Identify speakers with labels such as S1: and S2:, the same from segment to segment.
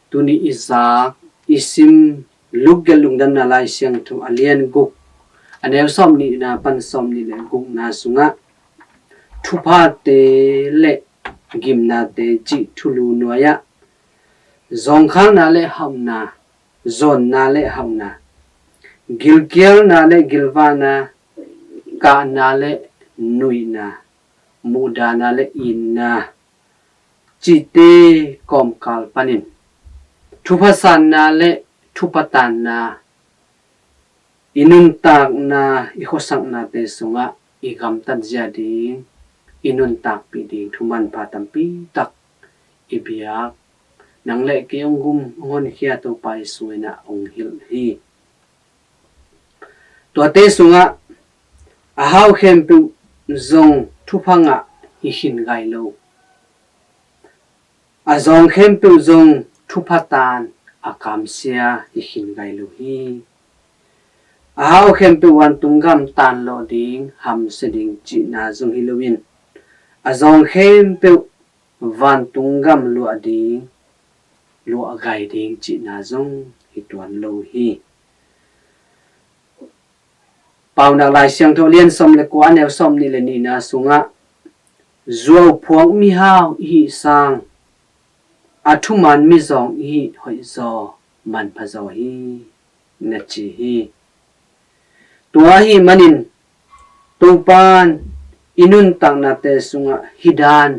S1: tuni Isaac isim lugel lungdam na lai siang thu alien guk anew som ni na pan som ni le guk na sunga thupa te le gimna te chi thulu noya zongkhang na le hamna zon na le hamna gilkiel na le gilwana ka na le nuina muda na le inna chite kom kal panin thupasan na le thupatan na inun tak na ihosak na te sunga igam tat jadi inun tak pi ding thuman patam pi tak ibiak nang le ke ongum ngon khia to pai suina ong hil hi to te sunga a hau khem pu zong thupanga hi hin gai lo a zong khem pu zong thupatan akam sia hi hin gai lo hi a hau khem pu wan tungam tan lo ding ham seding chi na zong hilowin a zong khem pu van tungam lo ading lo gai ding chi na zong hi tuan lo hi pau na lai siang tho lian som le kwa neu som ni le ni na sunga zuo phuang mi hao hi sang athuman mi zong hi hoi zo man pha zo hi na chi hi tua hi manin tupan inun tang na te sunga hidan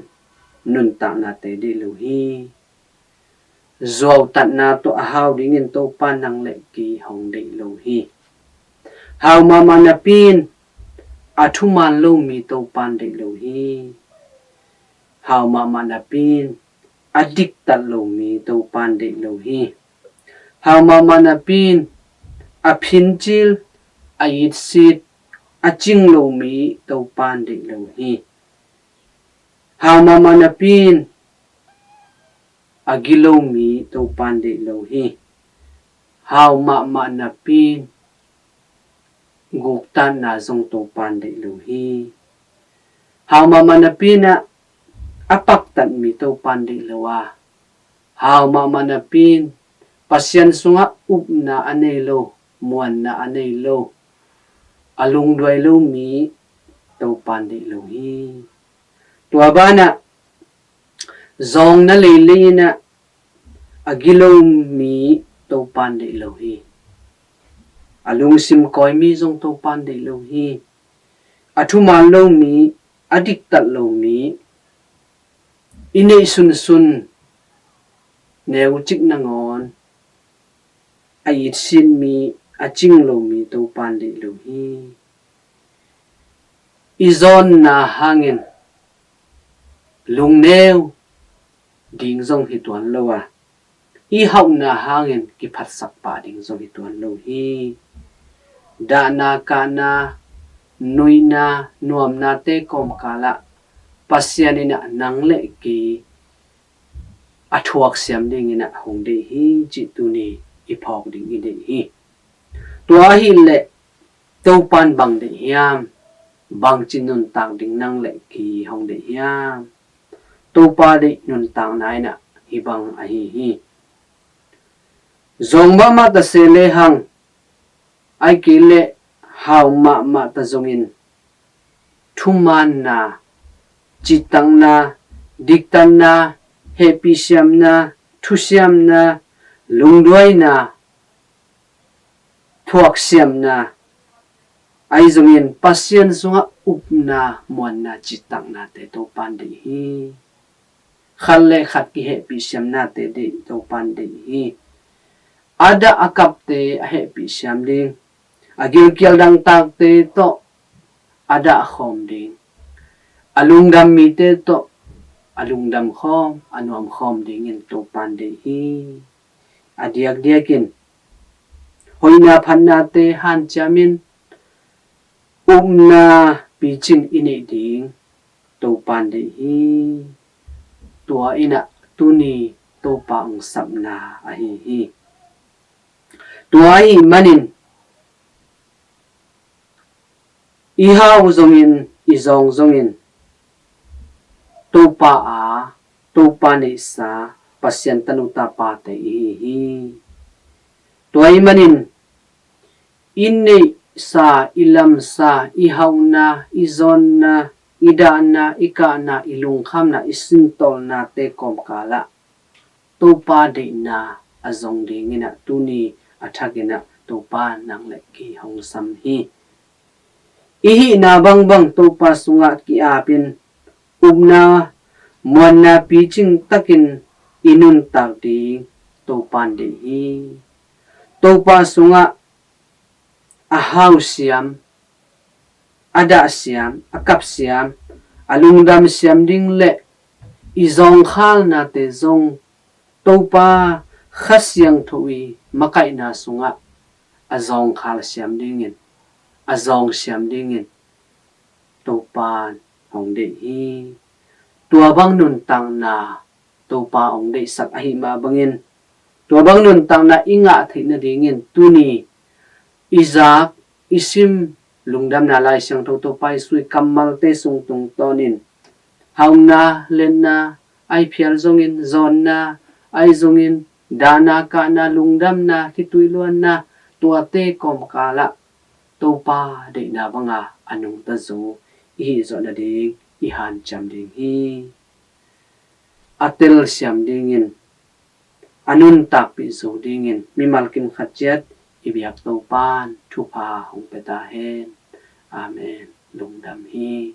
S1: nun tang na te di lu hi zuo tat na to a hao ding in to pan nang le ki hong de lu hi hau mama na pin athuman lo mi to pan de lo hi hau mama na pin adik tat lo mi to pan de lo hi hau mama na pin a phin chil a yit sit a ching lo mi to pan de lo hi hau mama na pin a gilo mi to pan de lo hi hau mama na pin guk tan na zong to pan de lo hi hau mama na pina apak tan mi to pan de lo wa hau mama na pin pasyan sunga up na anei lo muan na anei lo alung doi lo mi to pan de lo hi tua bana zong na le le na agilo mi to pan de lo hi alung sim koi mi zong to pan de lo hi athuman lo mi adik tat lo mi inei sun sun neu chik na ngon ai sin mi aching lo mi to pan de lo hi izon na hangin lung neu ding zong hi tuan lo a i hau na hangin ki phat sak pa ding zong hi tuan lo hi da na ka na nui na nuam na te kom kala pasyanina nang le ki athuak siam ding ina hong de hi chi tu ni i phok ding i de hi tua hi le to pan bang de hiam bang chin nun tang ding nang le ki hong de hiam to pa de nun tang nai na hi bang a hi hi zong ma ma ta se le hang ai ki le hau ma ta zong in thuman na chitang na diktan na happy siam na thu siam na lungdoi na thuak siam na ai zong in pasien sunga up na mon na chitang na te to pan de hi khal le khat ki happy siam na te de to pan de hi ada akap te happy siam ding agil kial dang tak te to ada khom ding alung dam mi te to alung dam khom anuam khom ding in to pan de hi adiak diakin hoina phanna te han chamin umna pichin ine ding to pan de hi tua ina tuni to pang sapna a hi hi tua hi manin i hau zongin i zong zongin to pa a to pa ne sa pasien tanuta pa te hi toy manin inni sa ilam sa ihauna izonna idana ikana ilung khamna isintol na te kom kala to pa de na azong de ngina tuni athagina to pa nang le ki hong sam hi ihi na bang bang to pa sunga ki apin umna monna piching takin inun tawti to pan de hi to pa sunga ahaw siam ada siam akap siam alungdam siam ding le izong khal na te zong topa khasyang thui makai na sunga azong khal siam dingin azong siam dingin topan hong de hi tua bang nun tang na topa hong de sak ahi ma bangin tua bang nun tang na inga theina dingin tuni izak isim lungdam na lai siang tho to pai sui kamal te sung tung tonin hauna lenna ai phial zongin zonna ai zongin dana ka na lungdam na kituiluan na tuate kom kala topa de na banga anung ta zo hi zo na ding i han cham ding hi atel siam dingin anun tak pi zo dingin mi malkim khachiat ibiak topan thupa hong peta hen amen lungdam hi